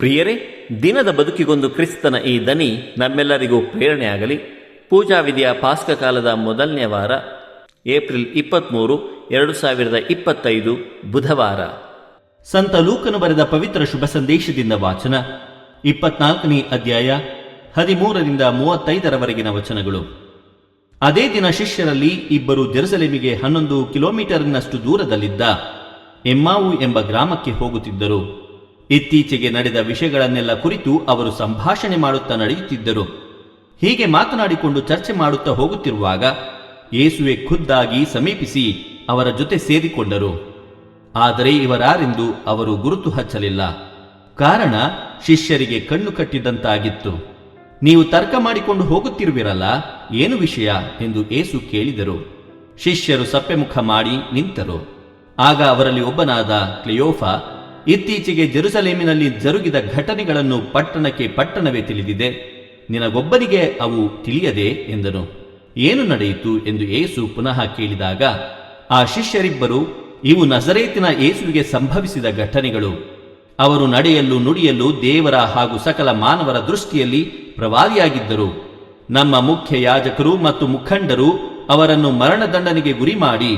ಪ್ರಿಯರೇ, ದಿನದ ಬದುಕಿಗೊಂದು ಕ್ರಿಸ್ತನ ಈ ದನಿ ನಮ್ಮೆಲ್ಲರಿಗೂ ಪ್ರೇರಣೆಯಾಗಲಿ. ಪೂಜಾ ವಿಧಿಯ ಪಾಸ್ಕ ಕಾಲದ ಮೊದಲನೇ ವಾರ, ಏಪ್ರಿಲ್ 23, 2025 ಬುಧವಾರ. ಸಂತ ಲೂಕನು ಬರೆದ ಪವಿತ್ರ ಶುಭ ಸಂದೇಶದಿಂದ ವಾಚನ. 24ನೇ ಅಧ್ಯಾಯ 13-35 ವಚನಗಳು. ಅದೇ ದಿನ ಶಿಷ್ಯರಲ್ಲಿ ಇಬ್ಬರು ಜೆರುಸಲೇಮಿಗೆ 11 ಕಿಲೋಮೀಟರ್ನಷ್ಟು ದೂರದಲ್ಲಿದ್ದ ಎಮ್ಮಾವು ಎಂಬ ಗ್ರಾಮಕ್ಕೆ ಹೋಗುತ್ತಿದ್ದರು. ಇತ್ತೀಚೆಗೆ ನಡೆದ ವಿಷಯಗಳನ್ನೆಲ್ಲ ಕುರಿತು ಅವರು ಸಂಭಾಷಣೆ ಮಾಡುತ್ತಾ ನಡೆಯುತ್ತಿದ್ದರು. ಹೀಗೆ ಮಾತನಾಡಿಕೊಂಡು ಚರ್ಚೆ ಮಾಡುತ್ತಾ ಹೋಗುತ್ತಿರುವಾಗ ಯೇಸುವೆ ಖುದ್ದಾಗಿ ಸಮೀಪಿಸಿ ಅವರ ಜೊತೆ ಸೇರಿಕೊಂಡರು. ಆದರೆ ಇವರಾರೆಂದು ಅವರು ಗುರುತು ಹಚ್ಚಲಿಲ್ಲ. ಕಾರಣ ಶಿಷ್ಯರಿಗೆ ಕಣ್ಣು ಕಟ್ಟಿದಂತಾಗಿತ್ತು. ನೀವು ತರ್ಕ ಮಾಡಿಕೊಂಡು ಹೋಗುತ್ತಿರುವಿರಲ್ಲ, ಏನು ವಿಷಯ ಎಂದು ಯೇಸು ಕೇಳಿದರು. ಶಿಷ್ಯರು ಸಪ್ಪೆಮುಖ ಮಾಡಿ ನಿಂತರು. ಆಗ ಅವರಲ್ಲಿ ಒಬ್ಬನಾದ ಕ್ಲೆಯೋಫ, ಇತ್ತೀಚೆಗೆ ಜೆರುಸಲೇಮಿನಲ್ಲಿ ಜರುಗಿದ ಘಟನೆಗಳನ್ನು ಪಟ್ಟಣವೇ ತಿಳಿದಿದೆ, ನಿನಗೊಬ್ಬನಿಗೆ ಅವು ತಿಳಿಯದೆ ಎಂದನು. ಏನು ನಡೆಯಿತು ಎಂದು ಯೇಸು ಪುನಃ ಕೇಳಿದಾಗ ಆ ಶಿಷ್ಯರಿಬ್ಬರು, ಇವು ನಜರೇತಿನ ಯೇಸುವಿಗೆ ಸಂಭವಿಸಿದ ಘಟನೆಗಳು. ಅವರು ನಡೆಯಲು ನುಡಿಯಲು ದೇವರ ಹಾಗೂ ಸಕಲ ಮಾನವರ ದೃಷ್ಟಿಯಲ್ಲಿ ಪ್ರವಾದಿಯಾಗಿದ್ದರು. ನಮ್ಮ ಮುಖ್ಯ ಯಾಜಕರು ಮತ್ತು ಮುಖಂಡರು ಅವರನ್ನು ಮರಣದಂಡನೆಗೆ ಗುರಿ ಮಾಡಿ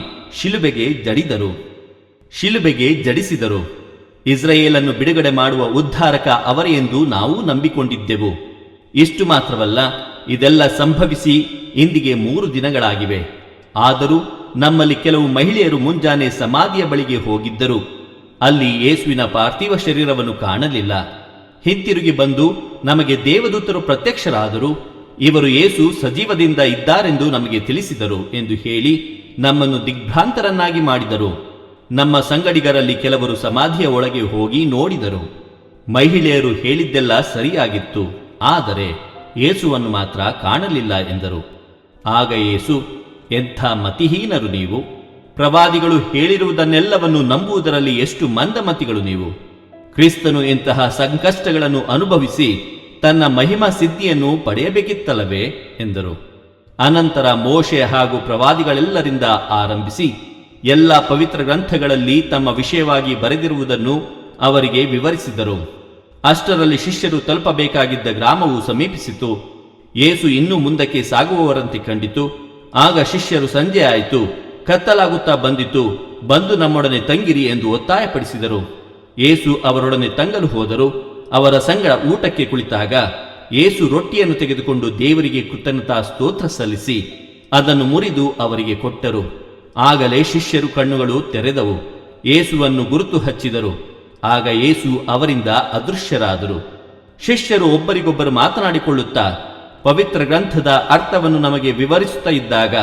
ಶಿಲುಬೆಗೆ ಜಡಿಸಿದರು. ಇಸ್ರಾಯೇಲನ್ನು ಬಿಡುಗಡೆ ಮಾಡುವ ಉದ್ಧಾರಕ ಅವರೇ ಎಂದು ನಾವು ನಂಬಿಕೊಂಡಿದ್ದೆವು. ಇಷ್ಟು ಮಾತ್ರವಲ್ಲ, ಇದೆಲ್ಲ ಸಂಭವಿಸಿ ಇಂದಿಗೆ 3 ದಿನಗಳಾಗಿವೆ. ಆದರೂ ನಮ್ಮಲ್ಲಿ ಕೆಲವು ಮಹಿಳೆಯರು ಮುಂಜಾನೆ ಸಮಾಧಿಯ ಬಳಿಗೆ ಹೋಗಿದ್ದರು. ಅಲ್ಲಿ ಯೇಸುವಿನ ಪಾರ್ಥಿವ ಶರೀರವನ್ನು ಕಾಣಲಿಲ್ಲ. ಹಿಂತಿರುಗಿ ಬಂದು ನಮಗೆ ದೇವದೂತರು ಪ್ರತ್ಯಕ್ಷರಾದರು. ಇವರು ಯೇಸು ಸಜೀವದಿಂದ ಇದ್ದಾರೆಂದು ನಮಗೆ ತಿಳಿಸಿದರು ಎಂದು ಹೇಳಿ ನಮ್ಮನ್ನು ದಿಗ್ಭ್ರಾಂತರನ್ನಾಗಿ ಮಾಡಿದರು. ನಮ್ಮ ಸಂಗಡಿಗರಲ್ಲಿ ಕೆಲವರು ಸಮಾಧಿಯ ಒಳಗೆ ಹೋಗಿ ನೋಡಿದರು. ಮಹಿಳೆಯರು ಹೇಳಿದ್ದೆಲ್ಲ ಸರಿಯಾಗಿತ್ತು, ಆದರೆ ಯೇಸುವನ್ನು ಮಾತ್ರ ಕಾಣಲಿಲ್ಲ ಎಂದರು. ಆಗ ಯೇಸು, ಎಂಥ ಮತಿಹೀನರು ನೀವು! ಪ್ರವಾದಿಗಳು ಹೇಳಿರುವುದನ್ನೆಲ್ಲವನ್ನು ನಂಬುವುದರಲ್ಲಿ ಎಷ್ಟು ಮಂದಮತಿಗಳು ನೀವು! ಕ್ರಿಸ್ತನು ಇಂತಹ ಸಂಕಷ್ಟಗಳನ್ನು ಅನುಭವಿಸಿ ತನ್ನ ಮಹಿಮಾ ಸಿದ್ಧಿಯನ್ನು ಪಡೆಯಬೇಕಿತ್ತಲ್ಲವೇ ಎಂದರು. ಅನಂತರ ಮೋಶೆ ಹಾಗೂ ಪ್ರವಾದಿಗಳೆಲ್ಲರಿಂದ ಆರಂಭಿಸಿ ಎಲ್ಲ ಪವಿತ್ರ ಗ್ರಂಥಗಳಲ್ಲಿ ತಮ್ಮ ವಿಷಯವಾಗಿ ಬರೆದಿರುವುದನ್ನು ಅವರಿಗೆ ವಿವರಿಸಿದರು. ಅಷ್ಟರಲ್ಲಿ ಶಿಷ್ಯರು ತಲುಪಬೇಕಾಗಿದ್ದ ಗ್ರಾಮವು ಸಮೀಪಿಸಿತು. ಯೇಸು ಇನ್ನೂ ಮುಂದಕ್ಕೆ ಸಾಗುವವರಂತೆ ಕಂಡಿತು. ಆಗ ಶಿಷ್ಯರು ಸಂಜೆ ಆಯಿತು, ಕತ್ತಲಾಗುತ್ತಾ ಬಂದಿತು, ಬಂದು ನಮ್ಮೊಡನೆ ತಂಗಿರಿ ಎಂದು ಒತ್ತಾಯಪಡಿಸಿದರು. ಯೇಸು ಅವರೊಡನೆ ತಂಗಲು ಹೋದರು. ಅವರ ಸಂಗಡ ಊಟಕ್ಕೆ ಕುಳಿತಾಗ ಯೇಸು ರೊಟ್ಟಿಯನ್ನು ತೆಗೆದುಕೊಂಡು ದೇವರಿಗೆ ಕೃತಜ್ಞತಾ ಸ್ತೋತ್ರ ಸಲ್ಲಿಸಿ ಅದನ್ನು ಮುರಿದು ಅವರಿಗೆ ಕೊಟ್ಟರು. ಆಗಲೇ ಶಿಷ್ಯರು ಕಣ್ಣುಗಳು ತೆರೆದವು, ಯೇಸುವನ್ನು ಗುರುತು ಹಚ್ಚಿದರು. ಆಗ ಯೇಸು ಅವರಿಂದ ಅದೃಶ್ಯರಾದರು. ಶಿಷ್ಯರು ಒಬ್ಬರಿಗೊಬ್ಬರು ಮಾತನಾಡಿಕೊಳ್ಳುತ್ತಾ, ಪವಿತ್ರ ಗ್ರಂಥದ ಅರ್ಥವನ್ನು ನಮಗೆ ವಿವರಿಸುತ್ತಾ ಇದ್ದಾಗ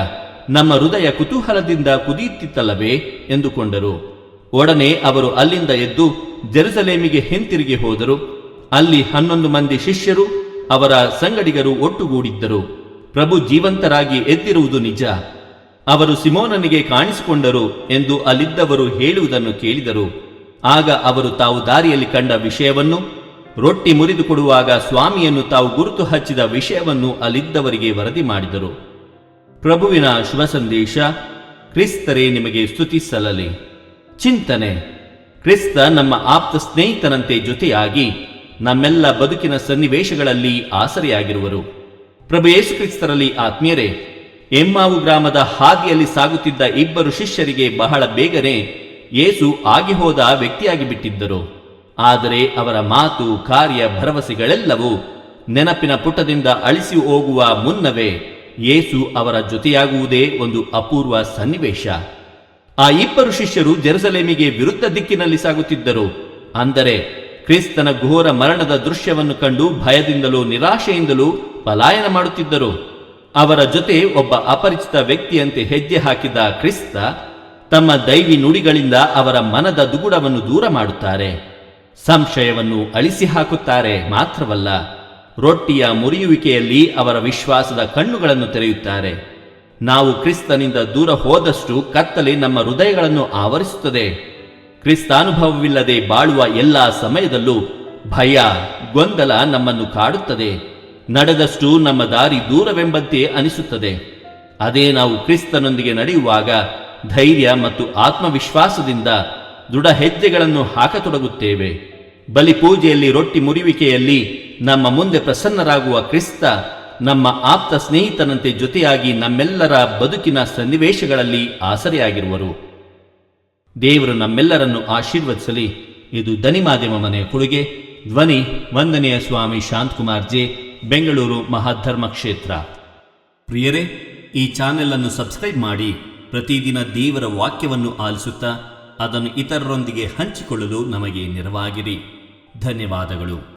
ನಮ್ಮ ಹೃದಯ ಕುತೂಹಲದಿಂದ ಕುದಿಯುತ್ತಿತ್ತಲ್ಲವೇ ಎಂದುಕೊಂಡರು. ಒಡನೆ ಅವರು ಅಲ್ಲಿಂದ ಎದ್ದು ಜೆರುಸಲೇಮಿಗೆ ಹಿಂತಿರುಗಿ ಹೋದರು. ಅಲ್ಲಿ 11 ಮಂದಿ ಶಿಷ್ಯರು ಅವರ ಸಂಗಡಿಗರು ಒಟ್ಟುಗೂಡಿದ್ದರು. ಪ್ರಭು ಜೀವಂತರಾಗಿ ಎದ್ದಿರುವುದು ನಿಜ, ಅವರು ಸಿಮೋನನಿಗೆ ಕಾಣಿಸಿಕೊಂಡರು ಎಂದು ಅಲ್ಲಿದ್ದವರು ಹೇಳುವುದನ್ನು ಕೇಳಿದರು. ಆಗ ಅವರು ತಾವು ದಾರಿಯಲ್ಲಿ ಕಂಡ ವಿಷಯವನ್ನು, ರೊಟ್ಟಿ ಮುರಿದು ಕೊಡುವಾಗ ಸ್ವಾಮಿಯನ್ನು ತಾವು ಗುರುತು ಹಚ್ಚಿದ ವಿಷಯವನ್ನು ಅಲ್ಲಿದ್ದವರಿಗೆ ವರದಿ ಮಾಡಿದರು. ಪ್ರಭುವಿನ ಶುಭ ಸಂದೇಶ. ಕ್ರಿಸ್ತರೇ ನಿಮಗೆ ಸ್ತುತಿ ಸಲ್ಲಲಿ. ಚಿಂತನೆ. ಕ್ರಿಸ್ತ ನಮ್ಮ ಆಪ್ತ ಸ್ನೇಹಿತನಂತೆ ಜೊತೆಯಾಗಿ ನಮ್ಮೆಲ್ಲ ಬದುಕಿನ ಸನ್ನಿವೇಶಗಳಲ್ಲಿ ಆಸರೆಯಾಗಿರುವರು. ಪ್ರಭು ಯೇಸು ಕ್ರಿಸ್ತರಲ್ಲಿ ಆತ್ಮೀಯರೇ, ಎಮ್ಮಾವು ಗ್ರಾಮದ ಹಾದಿಯಲ್ಲಿ ಸಾಗುತ್ತಿದ್ದ ಇಬ್ಬರು ಶಿಷ್ಯರಿಗೆ ಬಹಳ ಬೇಗನೆ ಯೇಸು ಆಗಿಹೋದ ವ್ಯಕ್ತಿಯಾಗಿ ಬಿಟ್ಟಿದ್ದರು. ಆದರೆ ಅವರ ಮಾತು, ಕಾರ್ಯ, ಭರವಸೆಗಳೆಲ್ಲವೂ ನೆನಪಿನ ಪುಟದಿಂದ ಅಳಿಸಿ ಹೋಗುವ ಮುನ್ನವೇ ಯೇಸು ಅವರ ಜೊತೆಯಾಗುವುದೇ ಒಂದು ಅಪೂರ್ವ ಸನ್ನಿವೇಶ. ಆ ಇಬ್ಬರು ಶಿಷ್ಯರು ಜೆರುಸಲೇಮಿಗೆ ವಿರುದ್ಧ ದಿಕ್ಕಿನಲ್ಲಿ ಸಾಗುತ್ತಿದ್ದರು. ಅಂದರೆ ಕ್ರಿಸ್ತನ ಘೋರ ಮರಣದ ದೃಶ್ಯವನ್ನು ಕಂಡು ಭಯದಿಂದಲೂ ನಿರಾಶೆಯಿಂದಲೂ ಪಲಾಯನ ಮಾಡುತ್ತಿದ್ದರು. ಅವರ ಜೊತೆ ಒಬ್ಬ ಅಪರಿಚಿತ ವ್ಯಕ್ತಿಯಂತೆ ಹೆಜ್ಜೆ ಹಾಕಿದ ಕ್ರಿಸ್ತ ತಮ್ಮ ದೈವಿ ನುಡಿಗಳಿಂದ ಅವರ ಮನದ ದುಗುಡವನ್ನು ದೂರ ಮಾಡುತ್ತಾರೆ, ಸಂಶಯವನ್ನು ಅಳಿಸಿ ಹಾಕುತ್ತಾರೆ. ಮಾತ್ರವಲ್ಲ, ರೊಟ್ಟಿಯ ಮುರಿಯುವಿಕೆಯಲ್ಲಿ ಅವರ ವಿಶ್ವಾಸದ ಕಣ್ಣುಗಳನ್ನು ತೆರೆಯುತ್ತಾರೆ. ನಾವು ಕ್ರಿಸ್ತನಿಂದ ದೂರ ಹೋದಷ್ಟು ಕತ್ತಲೆ ನಮ್ಮ ಹೃದಯಗಳನ್ನು ಆವರಿಸುತ್ತದೆ. ಕ್ರಿಸ್ತಾನುಭವವಿಲ್ಲದೆ ಬಾಳುವ ಎಲ್ಲ ಸಮಯದಲ್ಲೂ ಭಯ, ಗೊಂದಲ ನಮ್ಮನ್ನು ಕಾಡುತ್ತದೆ. ನಡೆದಷ್ಟು ನಮ್ಮ ದಾರಿ ದೂರವೆಂಬಂತೆ ಅನಿಸುತ್ತದೆ. ಅದೇ ನಾವು ಕ್ರಿಸ್ತನೊಂದಿಗೆ ನಡೆಯುವಾಗ ಧೈರ್ಯ ಮತ್ತು ಆತ್ಮವಿಶ್ವಾಸದಿಂದ ದೃಢ ಹೆಜ್ಜೆಗಳನ್ನು ಹಾಕತೊಡಗುತ್ತೇವೆ. ಬಲಿಪೂಜೆಯಲ್ಲಿ ರೊಟ್ಟಿ ಮುರಿಯುವಿಕೆಯಲ್ಲಿ ನಮ್ಮ ಮುಂದೆ ಪ್ರಸನ್ನರಾಗುವ ಕ್ರಿಸ್ತ ನಮ್ಮ ಆಪ್ತ ಸ್ನೇಹಿತನಂತೆ ಜೊತೆಯಾಗಿ ನಮ್ಮೆಲ್ಲರ ಬದುಕಿನ ಸನ್ನಿವೇಶಗಳಲ್ಲಿ ಆಸರೆಯಾಗಿರುವರು. ದೇವರು ನಮ್ಮೆಲ್ಲರನ್ನು ಆಶೀರ್ವದಿಸಲಿ. ಇದು ದನಿ ಮಾಧ್ಯಮ ಮನೆಯ ಕೊಡುಗೆ. ಧ್ವನಿ ವಂದನೆಯ ಸ್ವಾಮಿ ಶಾಂತಕುಮಾರ್ ಜೆ, ಬೆಂಗಳೂರು ಮಹಾಧರ್ಮ ಕ್ಷೇತ್ರ. ಪ್ರಿಯರೇ, ಈ ಚಾನೆಲ್ ಅನ್ನು ಸಬ್ಸ್ಕ್ರೈಬ್ ಮಾಡಿ ಪ್ರತಿದಿನ ದೇವರ ವಾಕ್ಯವನ್ನು ಆಲಿಸುತ್ತಾ ಅದನ್ನು ಇತರರೊಂದಿಗೆ ಹಂಚಿಕೊಳ್ಳಲು ನಮಗೆ ನೆರವಾಗಿರಿ. ಧನ್ಯವಾದಗಳು.